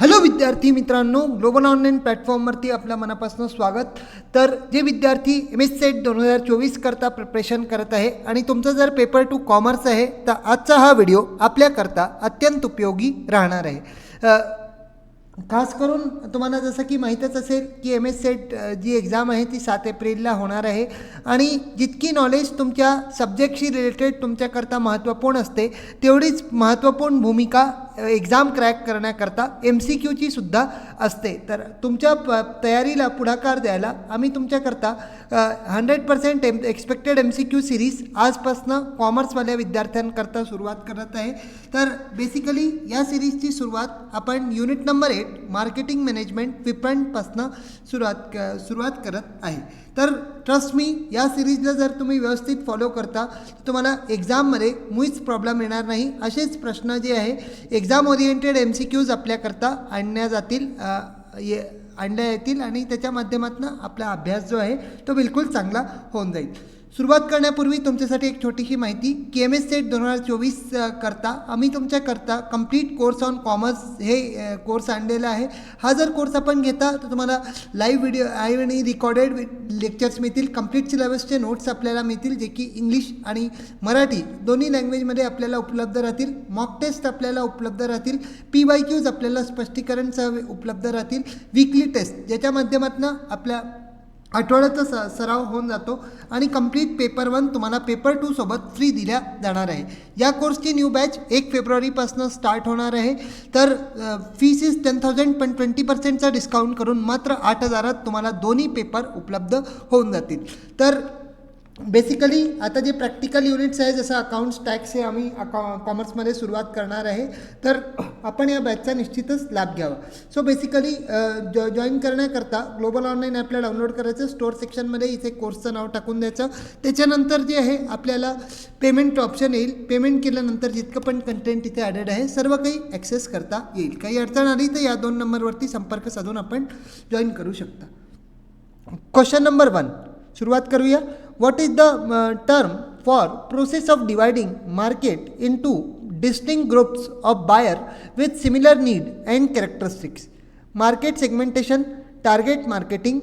Hello विद्यार्थी मित्रांनो, global online प्लॅटफॉर्मवरती आपल्या मनापासून स्वागत. तर जे विद्यार्थी MS सेट 2024 करता प्रिपरेशन करत आहे आणि तुमचं जर पेपर 2 कॉमर्स आहे तर आजचा हा व्हिडिओ आपल्याकरता अत्यंत उपयोगी राहणार आहे. खास करून तुम्हाला जसं की माहीतच असेल की MS सेट जी एक्झाम आहे ती 7 एप्रिलला होणार आहे आणि जितकी नॉलेज तुमच्या सब्जेक्टशी रिलेटेड तुमच्याकरता महत्त्वपूर्ण असते तेवढीच महत्त्वपूर्ण भूमिका एक्झाम क्रॅक करण्याकरता MCQची सुद्धा असते. तर तुमच्या तयारीला पुढाकार द्यायला आम्ही तुमच्याकरता 100% एक्सपेक्टेड MCQ सिरीज आजपासनं कॉमर्सवाल्या विद्यार्थ्यांकरता सुरुवात करत आहे. तर बेसिकली या सिरीजची सुरुवात आपण युनिट नंबर 8 मार्केटिंग मॅनेजमेंट विपणनपासनं सुरुवात करत आहे. तर ट्रस्ट मी, या सिरीजला जर तुम्ही व्यवस्थित फॉलो करता तर तुम्हाला एक्झाममध्ये मुळीच प्रॉब्लेम येणार नाही. असेच प्रश्न जे आहे एक्झाम ओरिएंटेड MCQज आपल्याकरता आणल्या येतील आणि त्याच्या माध्यमातून आपला अभ्यास जो आहे तो बिलकुल चांगला होऊन जाईल. सुरुवात करण्यापूर्वी तुमच्यासाठी एक छोटीशी माहिती की MS सेट 2024 करता आम्ही तुमच्याकरता कंप्लीट कोर्स ऑन कॉमर्स हे कोर्स आणलेला आहे. हा जर कोर्स आपण घेता तर तुम्हाला लाईव्ह व्हिडिओ आणि रिकॉर्डेड लेक्चर्स मिळतील. कंप्लीट सिलेबसचे नोट्स आपल्याला मिळतील जे की इंग्लिश आणि मराठी दोन्ही लँग्वेजमध्ये आपल्याला उपलब्ध राहतील. मॉक टेस्ट आपल्याला उपलब्ध राहतील. PYQज आपल्याला स्पष्टीकरणसह उपलब्ध राहतील. वीकली टेस्ट ज्याच्या माध्यमातून आपल्या आठवड्याचा सराव होऊन जातो आणि कंप्लीट पेपर 1 तुम्हाला पेपर 2 सोबत फ्री दिल्या जाणार आहे. या कोर्सची न्यू बॅच 1 फेब्रुवारीपासून स्टार्ट होणार आहे. तर फीस इज 10,000 पण 20%चा डिस्काउंट करून मात्र 8,000त तुम्हाला दोन्ही पेपर उपलब्ध होऊन जातील. तर बेसिकली आता जे प्रॅक्टिकल युनिट्स आहे जसं अकाउंट्स टॅक्स हे आम्ही कॉमर्समध्ये सुरुवात करणार आहे. तर आपण या बॅचचा निश्चितच लाभ घ्यावा. सो बेसिकली जॉईन करण्याकरता ग्लोबल ऑनलाईन ॲपला डाउनलोड करायचं. स्टोअर सेक्शनमध्ये इथे कोर्सचं नाव टाकून द्यायचं. त्याच्यानंतर जे आहे आपल्याला पेमेंट ऑप्शन येईल. पेमेंट केल्यानंतर जितकं पण कंटेंट इथे ॲडेड आहे सर्व काही ॲक्सेस करता येईल. काही अडचण आली तर या 2 नंबरवरती संपर्क साधून आपण जॉईन करू शकता. क्वेश्चन नंबर 1 सुरुवात करूया. What is the term for process of dividing market into distinct groups of buyer with similar need and characteristics? Market segmentation, target marketing,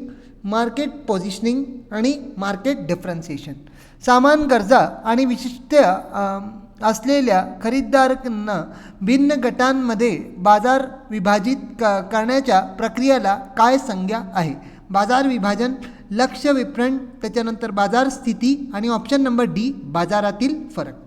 market positioning आणि market differentiation. समान गरजा आणि विशिष्ट असलेल्या खरेदीदारांना भिन्न गटांमध्ये बाजार विभाजित करण्याच्या प्रक्रियेला काय संज्ञा आहे? बाजार विभाजन, लक्ष्य विपणन, त्याच्यानंतर बाजार स्थिती आणि ऑप्शन नंबर D बाजारातील फरक.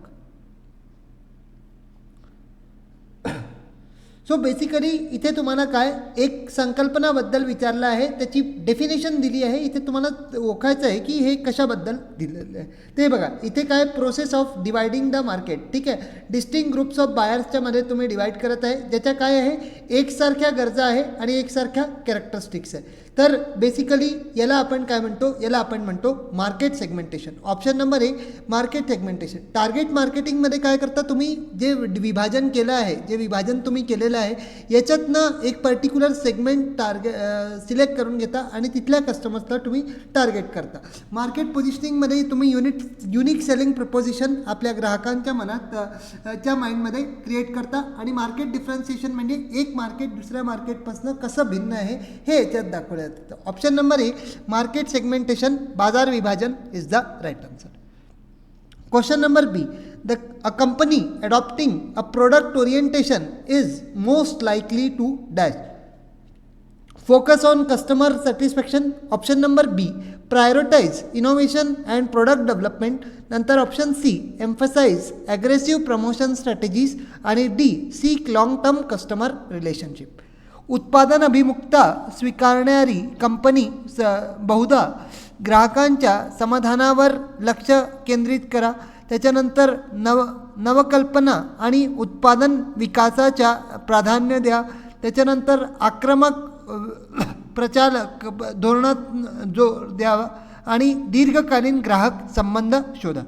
सो बेसिकली इथे तुम्हाला काय एक संकल्पनाबद्दल विचारलं आहे, त्याची डेफिनेशन दिली आहे. इथे तुम्हाला ओळखायचं आहे की हे कशाबद्दल दिलेलं आहे. ते बघा इथे काय process of dividing the market. ठीक आहे, डिस्टिंक्ट ग्रुप्स ऑफ बायर्सच्या मध्ये तुम्ही डिवाईड करत आहे ज्याच्या काय आहे एकसारख्या गरजा आहे आणि एकसारख्या कॅरेक्टरिस्टिक्स आहे. तर बेसिकली याला आपण काय म्हणतो, याला आपण म्हणतो market segmentation. Option number 1 market segmentation. Target मार्केटिंगमध्ये काय करता तुम्ही जे विभाजन केलं आहे, जे विभाजन तुम्ही केलेलं आहे याच्यातनं एक पर्टिक्युलर सेगमेंट सिलेक्ट करून घेता आणि तिथल्या कस्टमर्सला तुम्ही टार्गेट करता. मार्केट पोझिशनिंगमध्ये तुम्ही युनिक सेलिंग प्रपोजिशन आपल्या ग्राहकांच्या मनात माइंडमध्ये क्रिएट करता आणि मार्केट डिफरन्सिएशन म्हणजे एक मार्केट दुसऱ्या मार्केटपासून कसं भिन्न आहे हे याच्यात दाखवलं. ऑप्शन नंबर 1 मार्केट सेगमेंटेशन बाजार विभाजन is the right answer. Question number B a company adopting a product orientation is most likely to dash. Focus on customer satisfaction. Option number B prioritize innovation and product development. नंतर option C emphasize aggressive promotion strategies आणि D seek long term customer relationship. उत्पादन अभिमुखता स्वीकारणारी company बहुधा ग्राहकांच्या समाधानावर लक्ष केंद्रित करा. त्याच्यानंतर नवकल्पना आणि उत्पादन विकासाच्या प्राधान्य द्या. त्याच्यानंतर आक्रमक प्रचालक धोरणात जोर द्यावा आणि दीर्घकालीन ग्राहक संबंध शोधा.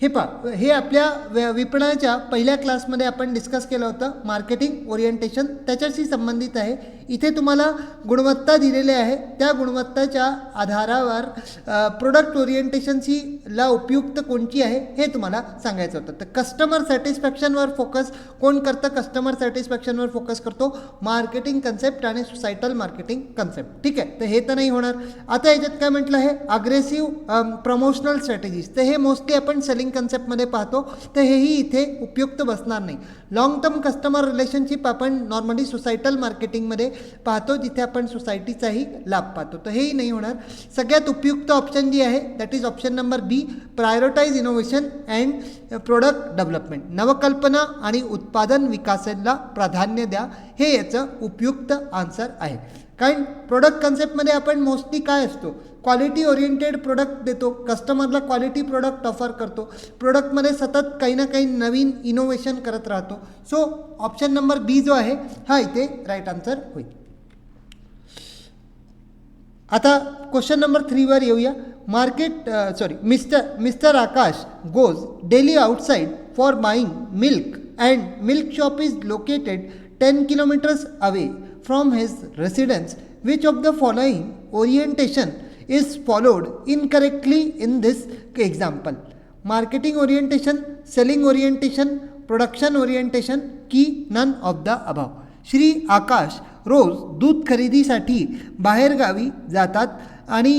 हे आपल्या विपणनाच्या पहिल्या क्लासमध्ये आपण डिस्कस केलं होतं. मार्केटिंग ओरिएंटेशन त्याच्याशी संबंधित आहे. इथे तुम्हाला गुणवत्ता दिलेली आहे, त्या गुणवत्ताच्या आधारावर प्रोडक्ट ओरिएंटेशनची ला उपयुक्त कोणती आहे हे तुम्हाला सांगायचं होतं. तर कस्टमर सॅटिस्फॅक्शनवर फोकस कोण करतं? कस्टमर सॅटिस्फॅक्शनवर फोकस करतो मार्केटिंग कन्सेप्ट आणि सोसायटल मार्केटिंग कन्सेप्ट. ठीक आहे, तर हे तर नाही होणार. आता याच्यात काय म्हटलं आहे? Aggressive promotional strategies. तर हे मोस्टली आपण सेलिंग कन्सेप्टमध्ये पाहतो, तर हेही इथे उपयुक्त बसणार नाही. लॉंग टर्म कस्टमर रिलेशनशिप आपण नॉर्मली सोसायटल मार्केटिंगमध्ये पाहतो, जिथे आपण सोसायटीचाही लाभ पाहतो, तर हेही नाही होणार. सगळ्यात उपयुक्त ऑप्शन जी आहे that is option number B, prioritise innovation and product development. नवकल्पना आणि उत्पादन विकासाला प्राधान्य द्या, हे याचं उपयुक्त आन्सर आहे. कारण प्रोडक्ट कन्सेप्टमध्ये आपण मोस्टली काय असतो? क्वालिटी ओरिएंटेड प्रोडक्ट देतो, कस्टमरला क्वालिटी प्रोडक्ट ऑफर करतो, प्रोडक्टमध्ये सतत काही ना काही नवीन इनोव्हेशन करत राहतो. सो ऑप्शन नंबर बी जो आहे हा इथे राईट आन्सर होईल. आता क्वेश्चन नंबर 3वर येऊया. Mister Akash goes daily outside for buying milk and milk shop is located 10 kilometers away from his residence. Which of the following orientation is followed incorrectly in this example? Marketing orientation, selling orientation, production orientation की none of the above. Shri Akash रोज दूध खरेदीसाठी बाहेरगावी जातात आणि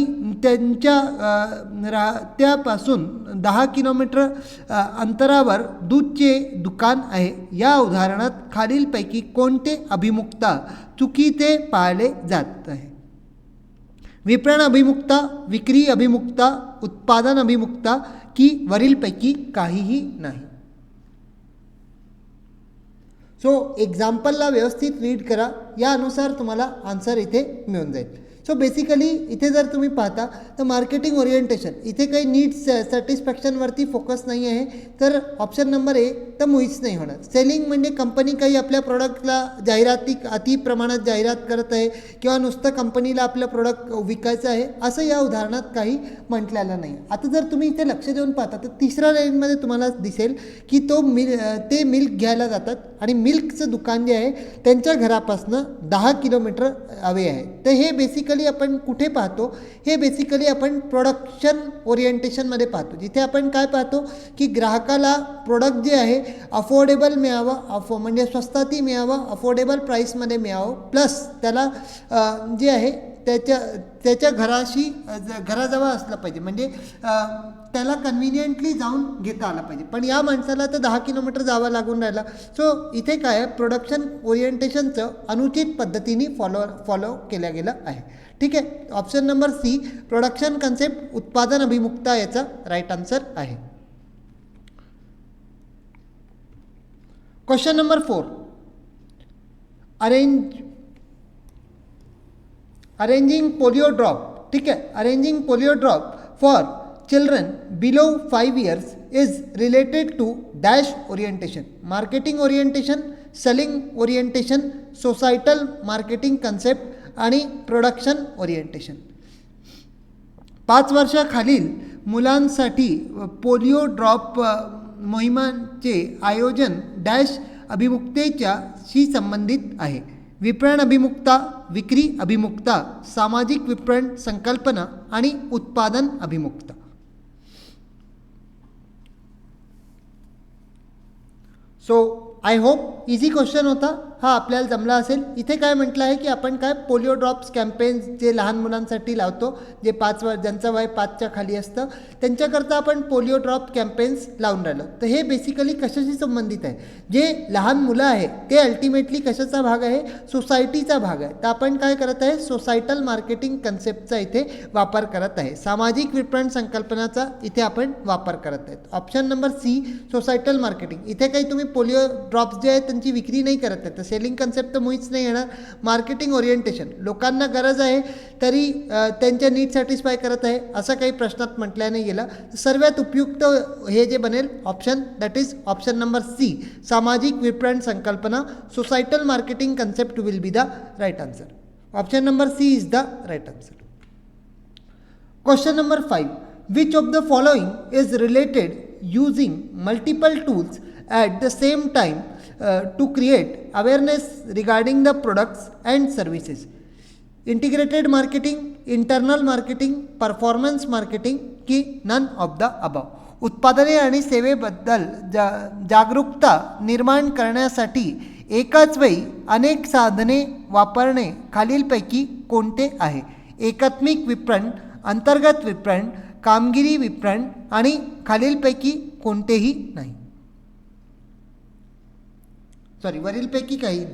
त्यापासून 10 kilometre अंतरावर दूधचे दुकान आहे. या उदाहरणात खालीलपैकी कोणते अभिमुखता चुकीचे पाळले जात आहे? विपणन अभिमुखता, विक्री अभिमुखता, उत्पादन अभिमुखता की वरीलपैकी काहीही नाही. सो एक्झाम्पलला व्यवस्थित रीड करा, यानुसार तुम्हाला आन्सर इथे मिळून जाईल. सो बेसिकली इथे जर तुम्ही पाहता तर मार्केटिंग ओरिएंटेशन इथे काही नीड्स सॅटिस्फॅक्शनवरती फोकस नाही आहे, तर ऑप्शन नंबर ए तर मुळीच नाही होणार. सेलिंग म्हणजे कंपनी काही आपल्या प्रोडक्टला अति प्रमाणात जाहिरात करत आहे किंवा नुसतं कंपनीला आपलं प्रोडक्ट विकायचं आहे असं या उदाहरणात काही म्हटलेलं नाही. आता जर तुम्ही इथे लक्ष देऊन पाहता तर तिसऱ्या लाईनमध्ये तुम्हाला दिसेल की ते मिल्क घ्यायला जातात आणि मिल्कचं दुकान जे आहे त्यांच्या घरापासनं 10 किलोमीटर अवे आहे. तर हे बेसिकली आपण कुठे पाहतो? हे बेसिकली आपण प्रोडक्शन ओरिएंटेशनमध्ये पाहतो, जिथे आपण काय पाहतो की ग्राहकाला प्रोडक्ट जे आहे अफोर्डेबल मिळावं, म्हणजे स्वस्तातही मिळावं, अफोर्डेबल प्राईसमध्ये मिळावं, प्लस त्याला जे आहे त्याच्या घराजवळ असलं पाहिजे, म्हणजे त्याला कन्व्हिनियंटली जाऊन घेता आलं पाहिजे. पण या माणसाला तर 10 किलोमीटर जावं लागून राहिला. सो इथे काय आहे? प्रोडक्शन ओरिएंटेशनचं अनुचित पद्धतीने फॉलो केलं गेलं आहे. ठीक आहे, option number C production concept उत्पादन अभिमुखता याचा राईट आन्सर आहे. Question number 4, arranging polio drop. ठीक आहे, arranging polio drop for children below 5 years is related to dash orientation. Marketing orientation, selling orientation, societal marketing concept आणि production orientation. 5 वर्षाखालील मुलांसाठी polio drop मोहिमांचे आयोजन डॅश अभिमुखतेशी संबंधित आहे. विपणन अभिमुखता, विक्री अभिमुखता, सामाजिक विपणन संकल्पना आणि उत्पादन अभिमुखता. So I hope easy question होता हा, आपल्याला जमला असेल. इथे काय म्हटलं आहे की आपण काय पोलिओ ड्रॉप्स कॅम्पेन्स जे लहान मुलांसाठी लावतो, जे ज्यांचं वय 5च्या खाली असतं त्यांच्याकरता आपण पोलिओ ड्रॉप कॅम्पेन्स लावून राहिलो. तर हे बेसिकली कशाशी संबंधित आहे? जे लहान मुलं आहे ते अल्टिमेटली कशाचा भाग आहे? सोसायटीचा भाग आहे. तर आपण काय करत आहे? सोसायटल मार्केटिंग कन्सेप्टचा इथे वापर करत आहे, सामाजिक विपणन संकल्पनाचा इथे आपण वापर करत आहेत. Option number C societal marketing. इथे काही तुम्ही पोलिओ ड्रॉप्स जे आहेत त्यांची विक्री नाही करत आहेत, तर सेलिंग कन्सेप्ट तर मुळीच नाही येणार. मार्केटिंग ओरिएंटेशन लोकांना गरज आहे तरी त्यांच्या नीड सॅटिस्फाय करत आहे असं काही प्रश्नात म्हटल्या नाही गेला. सर्वात उपयुक्त हे जे बनेल option that is option number C सामाजिक विपणन संकल्पना, societal marketing concept will be the right answer. Option number C is the right answer. Question number 5, which of the following is related using multiple tools at the same time to create awareness regarding the products and services. Integrated marketing, internal marketing, performance marketing की none of the above. उत्पादने आणि सेवेबद्दल जागरूकता निर्माण करण्यासाठी एकाच वेळी अनेक साधने वापरणे खालीलपैकी कोणते आहे? एकात्मिक विपणन, अंतर्गत विपणन, कामगिरी विपणन आणि खालीलपैकी कोणतेही नाही. वरीलपैकी काही.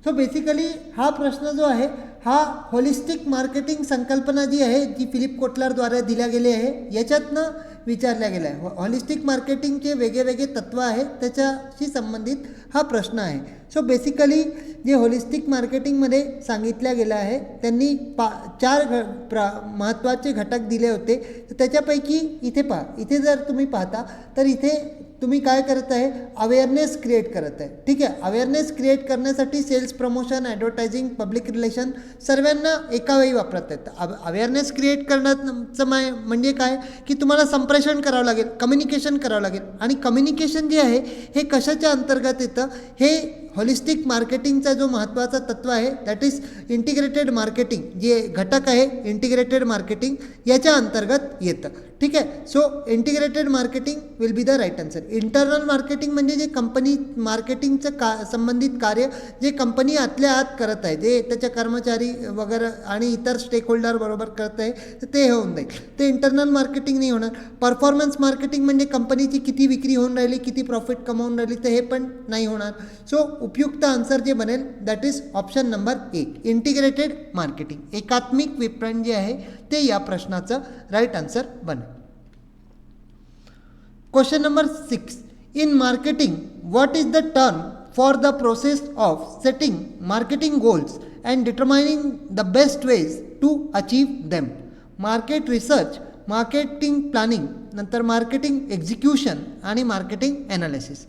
सो बेसिकली हा प्रश्न जो आहे हा होलिस्टिक मार्केटिंग संकल्पना जी आहे जी फिलिप कोटलरद्वारे दिल्या गेली आहे याच्यातनं विचारल्या गेला आहे. होलिस्टिक मार्केटिंगचे वेगळे तत्व आहेत त्याच्याशी संबंधित हा प्रश्न आहे. सो बेसिकली जे होलिस्टिक मार्केटिंगमध्ये सांगितल्या गेलं आहे त्यांनी 4 महत्त्वाचे घटक दिले होते. तर त्याच्यापैकी इथे इथे जर तुम्ही पाहता तर इथे तुम्ही काय करत आहे? अवेअरनेस क्रिएट करत आहे. ठीक आहे. अवेअरनेस क्रिएट करण्यासाठी sales promotion, advertising, public relation सर्वांना एका वेळी वापरता येतं. अवेअरनेस क्रिएट करण्याचं म्हणजे काय की तुम्हाला संप्रेषण करावं लागेल, कम्युनिकेशन करावं लागेल. आणि कम्युनिकेशन जे आहे हे कशाच्या अंतर्गत येतं? हे होलिस्टिक मार्केटिंगचा जो महत्त्वाचा तत्व आहे दॅट इज इंटिग्रेटेड मार्केटिंग, जे घटक आहे इंटिग्रेटेड मार्केटिंग याच्या अंतर्गत येतं. ठीक आहे. So integrated marketing will be the right answer. Internal marketing म्हणजे जे कंपनी मार्केटिंगचं संबंधित कार्य जे कंपनी आतल्या आत करत आहे, जे त्याच्या कर्मचारी वगैरे आणि इतर स्टेक होल्डर बरोबर करत आहे तर ते होऊन जाईल. ते इंटरनल मार्केटिंग नाही होणार. परफॉर्मन्स मार्केटिंग म्हणजे कंपनीची किती विक्री होऊन राहिली, किती प्रॉफिट कमावून राहिली तर हे पण नाही होणार. सो उपयुक्त आन्सर जे बनेल that is option number A, integrated marketing. एकात्मिक विपणन जे आहे ते या प्रश्नाचं राईट आन्सर बनेल. Question number 6. In marketing what is the term for the process of setting marketing goals and determining the best ways to achieve them? Market research, marketing planning, नंतर marketing execution आणि marketing analysis.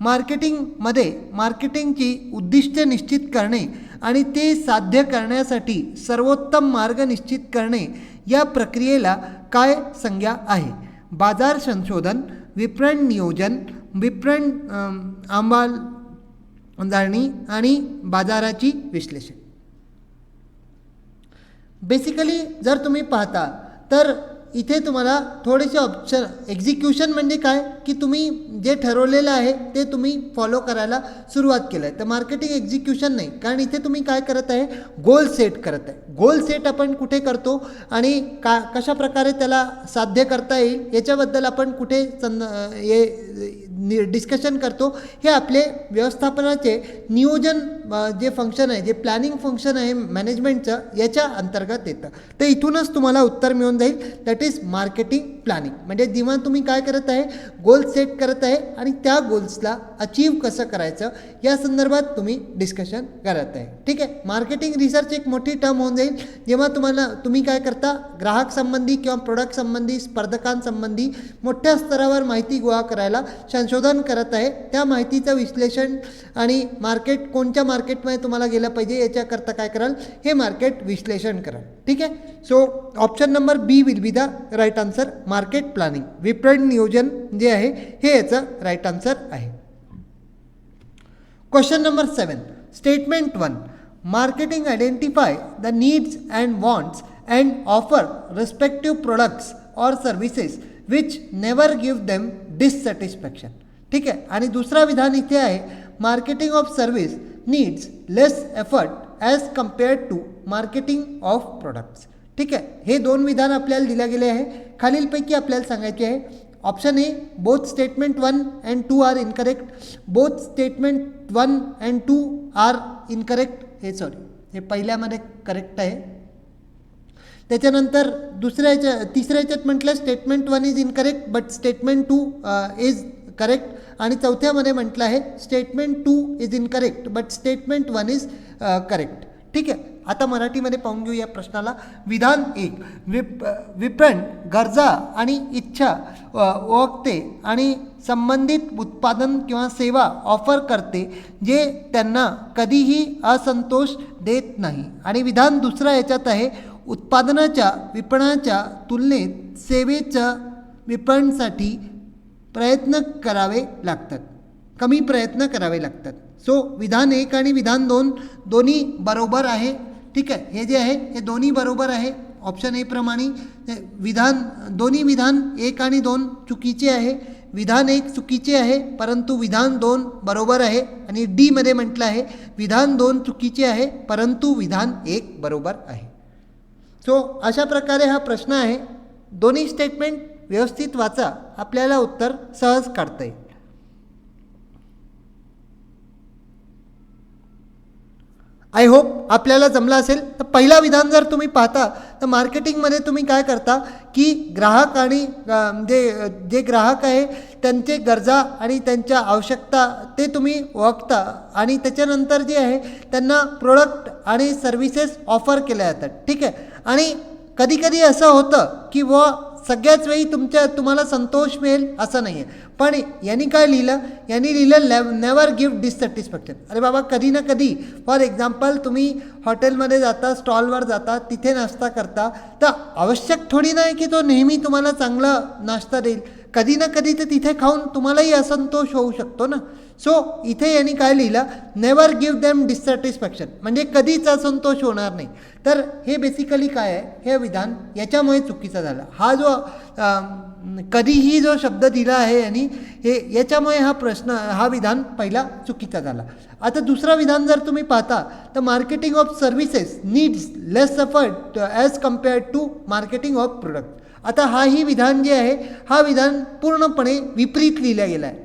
मार्केटिंगमध्ये मार्केटिंगची उद्दिष्टे निश्चित करणे आणि ते साध्य करण्यासाठी सर्वोत्तम मार्ग निश्चित करणे या प्रक्रियेला काय संज्ञा आहे? बाजार संशोधन, विपणन नियोजन, विपणन अंमलबजावणी आणि बाजाराची विश्लेषण. बेसिकली जर तुम्ही पाहता तर इथे तुम्हाला थोडेसे ऑप्शन. एक्झिक्युशन म्हणजे काय की तुम्ही जे ठरवलेलं आहे ते तुम्ही फॉलो करायला सुरुवात केलं आहे. तर मार्केटिंग एक्झिक्युशन नाही, कारण इथे तुम्ही काय करत आहे? गोल सेट करत आहे. गोल सेट आपण कुठे करतो आणि कशा प्रकारे त्याला साध्य करता येईल याच्याबद्दल आपण कुठे डिस्कशन करतो. हे आपले व्यवस्थापनाचे नियोजन जे फंक्शन आहे, जे प्लॅनिंग फंक्शन आहे मॅनेजमेंटचं याच्या अंतर्गत येतं. तर इथूनच तुम्हाला उत्तर मिळून जाईल. That is marketing planning. म्हणजे जेव्हा तुम्ही काय करत आहे? गोल सेट करत आहे आणि त्या गोल्सला अचीव कसं करायचं या संदर्भात तुम्ही डिस्कशन करत आहे. ठीक आहे. मार्केटिंग रिसर्च एक मोठी टर्म होऊन जाईल जेव्हा तुम्ही काय करता? ग्राहक संबंधी किंवा प्रोडक्ट संबंधी, स्पर्धकांसंबंधी मोठ्या स्तरावर माहिती गोळा करायला संशोधन करत आहे. त्या माहितीचं विश्लेषण आणि मार्केट कोणत्या मार्केटमध्ये तुम्हाला गेलं पाहिजे याच्याकरता काय कराल? हे मार्केट विश्लेषण कराल. ठीक आहे. So option number B will be the right answer. Market planning, विपणन नियोजन जे आहे हे याचं राईट आन्सर आहे. Question number 7. Statement 1. Marketing identify the needs and wants and offer respective products or services which never give them dissatisfaction. ठीक आहे. आणि दुसरा विधान इथे आहे marketing of service needs less effort as compared to marketing of products. ठीक आहे. हे 2 विधान आपल्याला दिल्या गेले आहे. खालीलपैकी आपल्याला सांगायचे आहे. Option A, both statement 1 and 2 are incorrect. Both statement 1 and 2 are incorrect. हे पहिल्यामध्ये करेक्ट आहे. त्याच्यानंतर तिसऱ्या याच्यात म्हटलं statement 1 is incorrect but statement 2 is correct. आणि चौथ्यामध्ये म्हटलं आहे statement 2 is incorrect but statement 1 is correct. ठीक आहे. आता मराठीमध्ये पाहून घेऊ या प्रश्नाला. विधान 1. विपणन गरजा आणि इच्छा ओळखते आणि संबंधित उत्पादन किंवा सेवा ऑफर करते जे त्यांना कधीही असंतोष देत नाही. आणि विधान दुसरा याच्यात आहे उत्पादनाच्या विपणनाच्या तुलनेत सेवेच्या विपणनासाठी प्रयत्न करावे लागतात, कमी प्रयत्न करावे लागतात. सो विधान 1 आणि विधान 2 दोन्ही बरोबर आहे. ठीक आहे, हे जे आहे हे दोन्ही बरोबर आहे. ऑप्शन ए प्रमाणे दोन्ही विधान 1 आणि 2 चुकीचे आहे. विधान 1 चुकीचे आहे परंतु विधान 2 बरोबर आहे. आणि डी मध्ये म्हटलं आहे विधान 2 चुकीचे आहे परंतु विधान 1 बरोबर आहे. सो अशा प्रकारे हा प्रश्न आहे. दोन्ही स्टेटमेंट व्यवस्थित वाचा, आपल्याला उत्तर सहज काढता येईल. आय होप आपल्याला जमलं असेल. तर पहिला विधान जर तुम्ही पाहता तर मार्केटिंगमध्ये तुम्ही काय करता की ग्राहक आणि जे ग्राहक आहे त्यांचे गरजा आणि त्यांच्या आवश्यकता ते तुम्ही ओळखता आणि त्याच्यानंतर जे आहे त्यांना प्रोडक्ट आणि सर्व्हिसेस ऑफर केल्या जातात. ठीक आहे, आणि कधी कधी असं होतं की सगळ्याच वेळी तुम्हाला संतोष मिळेल असं नाही आहे. पण यांनी काय लिहिलं, यांनी लिहिलं नेवर गिव्ह डिससॅटिस्फॅक्शन. अरे बाबा, कधी ना कधी फॉर एक्झाम्पल तुम्ही हॉटेलमध्ये जाता, स्टॉलवर जाता, तिथे नाश्ता करता, तर आवश्यक थोडी नाही की तो नेहमी तुम्हाला चांगला नाश्ता देईल. कधी ना कधी तर तिथे खाऊन तुम्हालाही असंतोष होऊ शकतो ना. सो इथे यांनी काय लिहिलं, नेवर गिव्ह देम डिससॅटिस्फॅक्शन, म्हणजे कधीच असंतोष होणार नाही. तर हे बेसिकली काय आहे, हे विधान याच्यामुळे चुकीचं झालं. हा जो कधीही जो शब्द दिला आहे यांनी, हे याच्यामुळे हा विधान पहिला चुकीचा झाला. आता दुसरा विधान जर तुम्ही पाहता तर marketing of services needs less effort as compared to marketing of product. आता हाही विधान जे आहे हा विधान पूर्णपणे विपरीत लिहिलं गेलं आहे.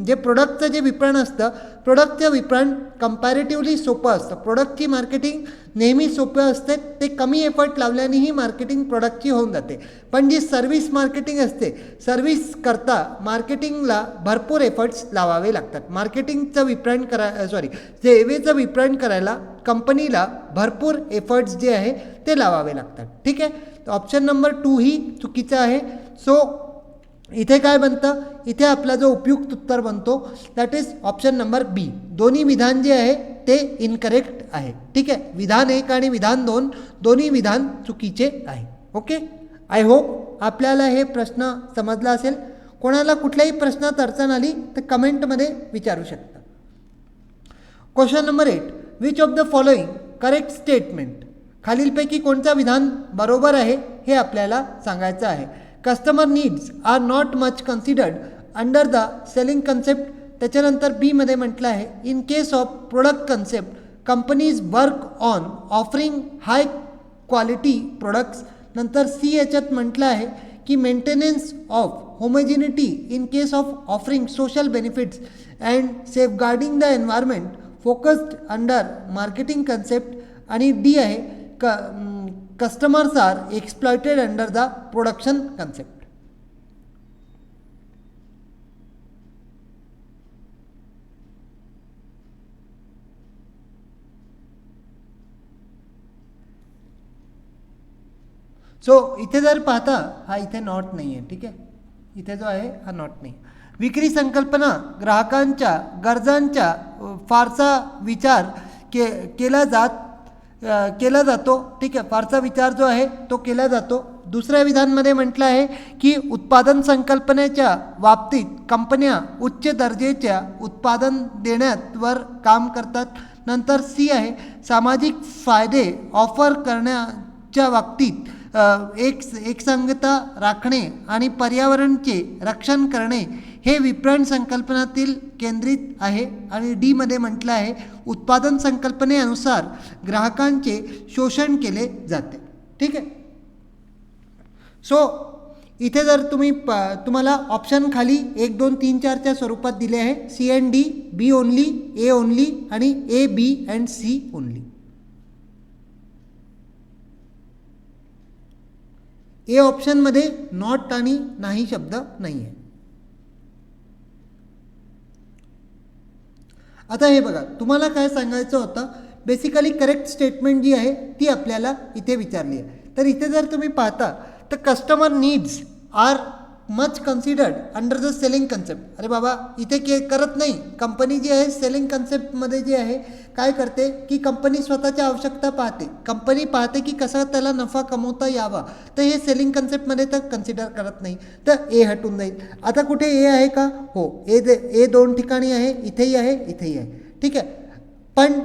जे प्रोडक्टचं जे विपणन असतं, प्रोडक्टचं विपणन कंपॅरेटिव्हली सोपं असतं. प्रोडक्टची मार्केटिंग नेहमी सोपं असते, ते कमी एफर्ट लावल्यानेही मार्केटिंग प्रोडक्टची होऊन जाते. पण जी सर्व्हिस मार्केटिंग असते, सर्व्हिस करता मार्केटिंगला भरपूर एफर्ट्स लावावे लागतात. सेवेचं विपणन करायला कंपनीला भरपूर एफर्ट्स जे आहे ते लावावे लागतात. ठीक आहे, तर ऑप्शन नंबर 2 ही चुकीचं आहे. सो इथे काय बनतं, इथे आपला जो उपयुक्त उत्तर बनतो दॅट इज ऑप्शन नंबर बी. दोन्ही विधान जे आहे ते इनकरेक्ट आहे. ठीक आहे, विधान 1 आणि विधान 2 दोन्ही विधान चुकीचे आहे. ओके, आय होप आपल्याला हे प्रश्न समजला असेल. कोणाला कुठल्याही प्रश्नात अडचण आली तर कमेंटमध्ये विचारू शकता. Question number 8, which of the following correct statement, खालीलपैकी कोणतं विधान बरोबर आहे हे आपल्याला सांगायचं आहे. Customer needs are not much considered under the selling concept. त्याच्यानंतर बी मध्ये म्हटलं आहे in case of product concept companies work on offering high quality products. नंतर सी याच्यात म्हटलं आहे की maintenance of homogeneity in case of offering social benefits and safeguarding the environment focused under marketing concept. आणि D आहे customers are exploited under the production concept. So इथे जर पाहता हा इथे नॉट नाही आहे. ठीक आहे, इथे जो आहे हा नॉट नाही. विक्री संकल्पना ग्राहकांच्या गरजांचा फारसा विचार केला जातो. ठीक आहे, फारसा विचार जो आहे तो केला जातो. दुसऱ्या विधानमध्ये म्हटलं आहे की उत्पादन संकल्पनेच्या बाबतीत कंपन्या उच्च दर्जाच्या उत्पादन देण्यावर काम करतात. नंतर सी आहे सामाजिक फायदे ऑफर करण्याच्या बाबतीत एकसंगता राखणे आणि पर्यावरणाचे रक्षण करणे हे विपणन संकल्पनातील केंद्रित आहे. आणि डी मध्ये म्हटलं आहे उत्पादन संकल्पनेनुसार ग्राहकांचे शोषण केले जाते. ठीक आहे, सो इथे जर तुम्हाला ऑप्शन खाली 1 2 3 4च्या स्वरूपात दिले आहे. C and D, B only, A only आणि A B and C only. A ऑप्शनमध्ये नॉट आणि नाही शब्द नाही आहे. आता हे बघा, तुम्हाला काय सांगायचं होतं, बेसिकली करेक्ट स्टेटमेंट जी आहे ती आपल्याला इथे विचारली आहे. तर इथे जर तुम्ही पाहता तर customer needs are much considered under the selling concept. अरे बाबा इथे करत नाही. कंपनी जी आहे सेलिंग कन्सेप्टमध्ये जी आहे काय करते की कंपनी स्वतःच्या आवश्यकता पाहते. कंपनी पाहते की कसा त्याला नफा कमवता यावा. तर हे सेलिंग कन्सेप्टमध्ये तर कन्सिडर करत नाही. तर ए हटून जाईल. आता कुठे ए आहे का? हो, ए 2 ठिकाणी आहे, इथेही आहे, इथेही आहे. ठीक आहे. पण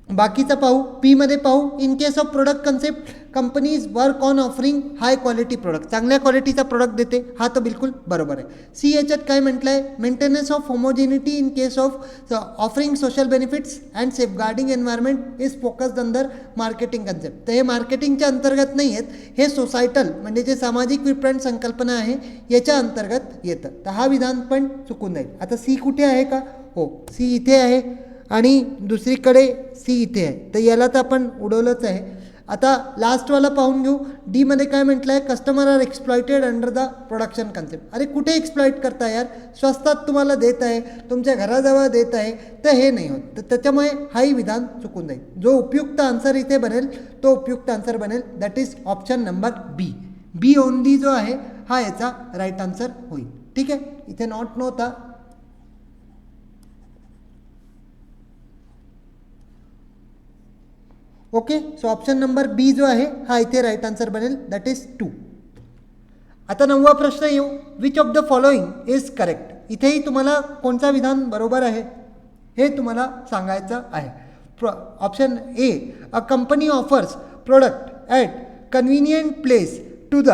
बाकीचं पाहू. पीमध्ये पाहू. In case of product concept companies work on offering high quality product. चांगल्या क्वालिटीचा प्रोडक्ट देते. हा तर बिलकुल बरोबर आहे. सी याच्यात काय म्हटलं आहे? Maintenance of homogeneity in case of offering social benefits and safeguarding environment is focused under marketing concept. तर हे मार्केटिंगच्या अंतर्गत नाही आहेत, हे सोसायटल म्हणजे जे सामाजिक विपणन संकल्पना आहे याच्या अंतर्गत येतं. तर हा विधान पण चुकून जाईल. आता सी कुठे आहे का? हो, सी इथे आहे आणि दुसरीकडे सी इथे आहे. तर याला तर आपण उडवलंच आहे. आता लास्टवाला पाहून घेऊ. डीमध्ये काय म्हटलं आहे? Customer are exploited under the production concept. अरे कुठे एक्सप्लॉयट करता यार? स्वस्तात तुम्हाला देत आहे, तुमच्या घराजवळ देत आहे, तर हे नाही होत. तर त्याच्यामुळे हाही विधान चुकून जाईल. जो उपयुक्त आन्सर इथे बनेल तो उपयुक्त आन्सर बनेल, that is option number B. B only जो आहे हा याचा राईट आन्सर होईल. ठीक आहे. इथे नॉट नव्हता. ओके. सो ऑप्शन नंबर बी जो आहे हा इथे राईट आन्सर बनेल, दॅट इज 2. आता 9वा प्रश्न येऊ. Which of the following is correct. इथेही तुम्हाला कोणता विधान बरोबर आहे हे तुम्हाला सांगायचं आहे. Option A, a company offers product at convenient place to the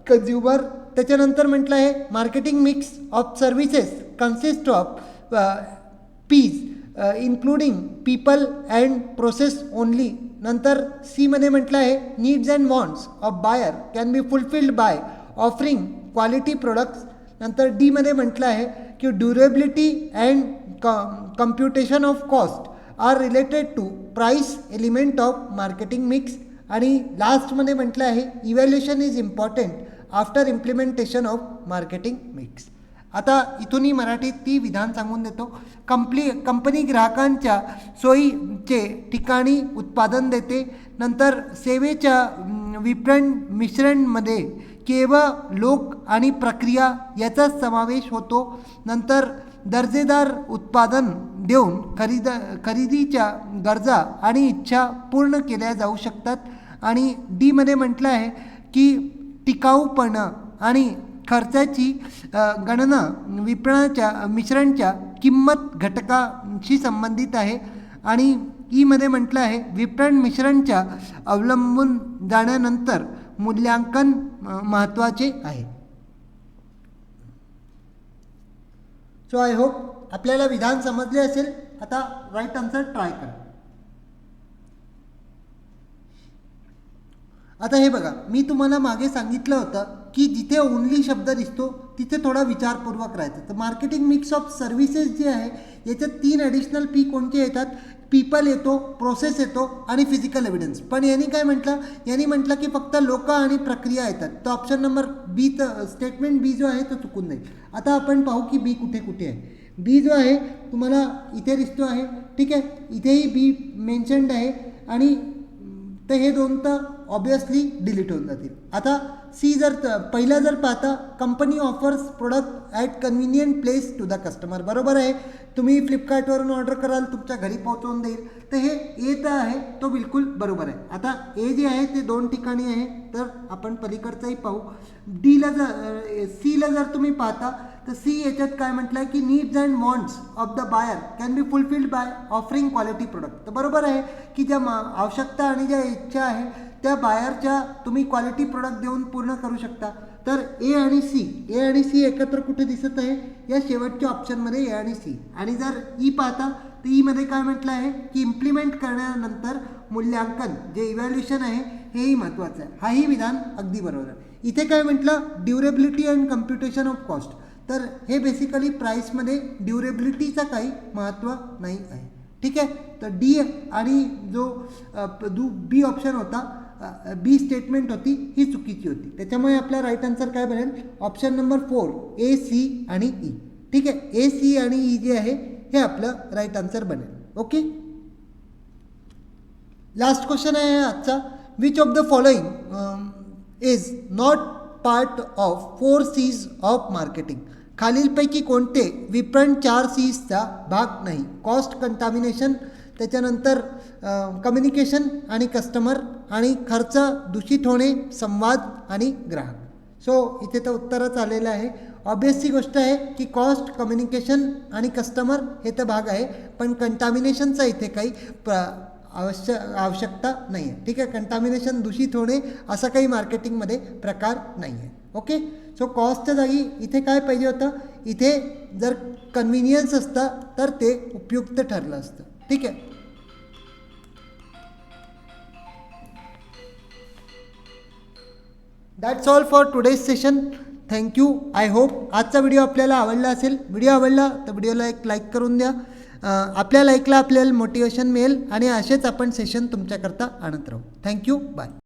consumer. त्याच्यानंतर म्हटलं आहे marketing mix of services consist of Ps including people and process only. नंतर सीमध्ये म्हटलं आहे needs and wants of buyer can be fulfilled by offering quality products. नंतर डीमध्ये म्हटलं आहे की durability and computation of cost are related to price element of marketing mix. आणि लास्टमध्ये म्हटलं आहे evaluation is important after implementation of marketing mix. आता इथूनही मराठीत ती विधान सांगून देतो. कंपनी ग्राहकांच्या सोयीचे ठिकाणी उत्पादन देते. नंतर सेवेच्या विपणन मिश्रणमध्ये केवळ लोक आणि प्रक्रिया याचाच समावेश होतो. नंतर दर्जेदार उत्पादन देऊन खरेदीच्या गरजा आणि इच्छा पूर्ण केल्या जाऊ शकतात. आणि डीमध्ये म्हटलं आहे की टिकाऊपणा आणि खर्चाची गणना विपणनाच्या मिश्रणच्या किंमत घटकाशी संबंधित आहे. आणि ईमध्ये म्हटलं आहे विपणन मिश्रणच्या अवलंबून जाण्यानंतर मूल्यांकन महत्त्वाचे आहे. सो आय होप आपल्याला विधान समजले असेल. आता राईट आन्सर ट्राय करा. आता हे बघा, मी तुम्हाला मागे सांगितलं होतं की जिथे ओनली शब्द दिसतो तिथे थोडा विचारपूर्वक राहायचं. तर मार्केटिंग मिक्स ऑफ सर्व्हिसेस जे आहे याच्यात 3 ॲडिशनल पी कोणते येतात? पीपल येतो, प्रोसेस येतो आणि फिजिकल एव्हिडन्स. पण यांनी काय म्हटलं? यांनी म्हटलं की फक्त लोक आणि प्रक्रिया येतात. तर ऑप्शन नंबर बी, स्टेटमेंट बी जो आहे तो चुकून जाईल. आता आपण पाहू की बी कुठे कुठे आहे. बी जो आहे तुम्हाला इथे दिसतो आहे. ठीक आहे. इथेही बी मेन्शन्ड आहे. आणि तर हे 2 तर ऑब्वियसली डिलीट होऊन जातील. आता सी जर पहिला जर पाहता company offers product at convenient place to the customer. बरोबर आहे. तुम्ही फ्लिपकार्टवरून ऑर्डर कराल, तुमच्या घरी पोहोचवून देईल. तर हे ए तर आहे तो बिलकुल बरोबर आहे. आता ए जे आहे ते 2 ठिकाणी आहे. तर आपण पलीकडचाही पाहू. डीला जर सीला जर तुम्ही पाहता तर सी याच्यात काय म्हटलं आहे की needs and wants of the buyer can be fulfilled by offering quality product. तर बरोबर आहे की ज्या आवश्यकता आणि ज्या इच्छा आहे त्या बायरच्या तुम्ही क्वालिटी प्रोडक्ट देऊन पूर्ण करू शकता. तर ए आणि सी एकत्र कुठे दिसत आहे? या शेवटच्या ऑप्शनमध्ये ए आणि सी. आणि जर ई पाहता तर ईमध्ये काय म्हटलं आहे की इम्प्लिमेंट करण्यानंतर मूल्यांकन जे इव्हॅल्युएशन आहे हेही महत्त्वाचं आहे. हाही विधान अगदी बरोबर आहे. इथे काय म्हटलं? Durability and computation of cost. तर हे बेसिकली प्राईसमध्ये ड्युरेबिलिटीचं काही महत्त्व नाही आहे. ठीक आहे. तर डी आणि जो बी ऑप्शन होता, बी स्टेटमेंट होती ही चुकीची होती. त्याच्यामुळे आपला राईट आन्सर काय बनेल? ऑप्शन नंबर 4 ए, सी आणि ई. ठीक आहे. ए, सी आणि ई जे आहे हे आपलं राईट आन्सर बनेल. ओके. लास्ट क्वेश्चन आहे आजचा. Which of the following is not part of 4 C's of marketing. खालीलपैकी कोणते विपणन 4 C'चा भाग नाही? कॉस्ट, कंटामिनेशन, त्याच्यानंतर कम्युनिकेशन आणि कस्टमर, आणि खर्च, दूषित होणे, संवाद आणि ग्राहक. सो इथे तर उत्तरच आलेलं आहे. ऑब्वियसली गोष्ट आहे की कॉस्ट, कम्युनिकेशन आणि कस्टमर हे तर भाग आहे, पण कंटामिनेशनचा इथे काही आवश्यकता नाही आहे. ठीक आहे, कंटामिनेशन, दूषित होणे असा काही मार्केटिंगमध्ये प्रकार नाही आहे. ओके, सो कॉस्टच्या जागी इथे काय पाहिजे होतं? इथे जर कन्व्हिनियन्स असतं तर ते उपयुक्त ठरलं असतं. ठीक आहे. That's all for today's session. Thank you. I hope आजचा व्हिडिओ आपल्याला आवडला असेल. व्हिडिओ आवडला तर व्हिडिओला एक लाईक करून द्या. आपल्या लाईकला आपल्याला मोटिवेशन मिळेल आणि असेच आपण सेशन तुमच्याकरता आणत राहू. थँक्यू. बाय.